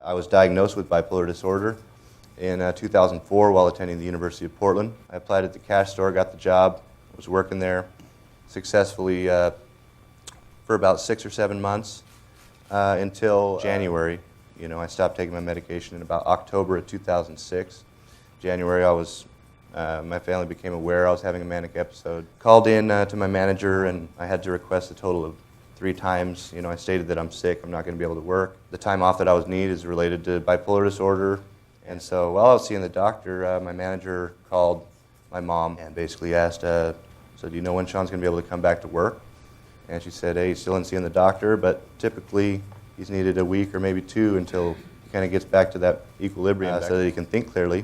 I was diagnosed with bipolar disorder in 2004 while attending the University of Portland. I applied at the cash store, got the job, was working there successfully for about 6 or 7 months until January. I stopped taking my medication in about October of 2006. January, my family became aware I was having a manic episode. Called in to my manager, and I had to request a total of 3 times. I stated that I'm sick, I'm not going to be able to work. The time off that I was needed is related to bipolar disorder. And so while I was seeing the doctor, my manager called my mom and basically asked, so do you know when Sean's going to be able to come back to work? And she said, hey, he's still in seeing the doctor, but typically he's needed a week or maybe 2 until he kind of gets back to that equilibrium so that he can think clearly.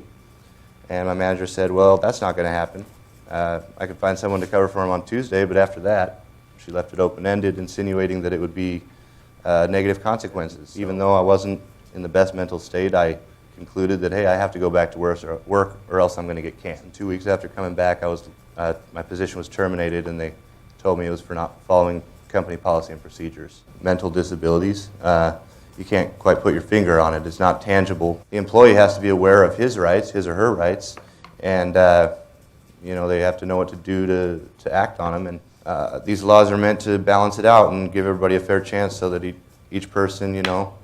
And my manager said, well, that's not going to happen. I could find someone to cover for him on Tuesday, but after that, she left it open-ended, insinuating that it would be negative consequences. Even though I wasn't in the best mental state, I concluded that, hey, I have to go back to work or else I'm going to get canned. And 2 weeks after coming back, my position was terminated, and they told me it was for not following company policy and procedures. Mental disabilities, you can't quite put your finger on it. It's not tangible. The employee has to be aware of his rights, his or her rights, and they have to know what to do to act on them. And these laws are meant to balance it out and give everybody a fair chance so that each person,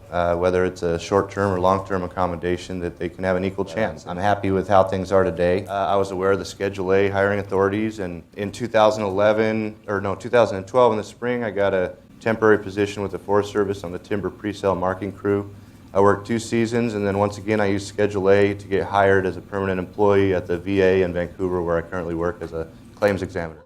whether it's a short-term or long-term accommodation, that they can have an equal chance. I'm happy with how things are today. I was aware of the Schedule A hiring authorities, and in 2012 in the spring, I got a temporary position with the Forest Service on the timber pre-sale marking crew. I worked 2 seasons, and then once again I used Schedule A to get hired as a permanent employee at the VA in Vancouver, where I currently work as a claims examiner.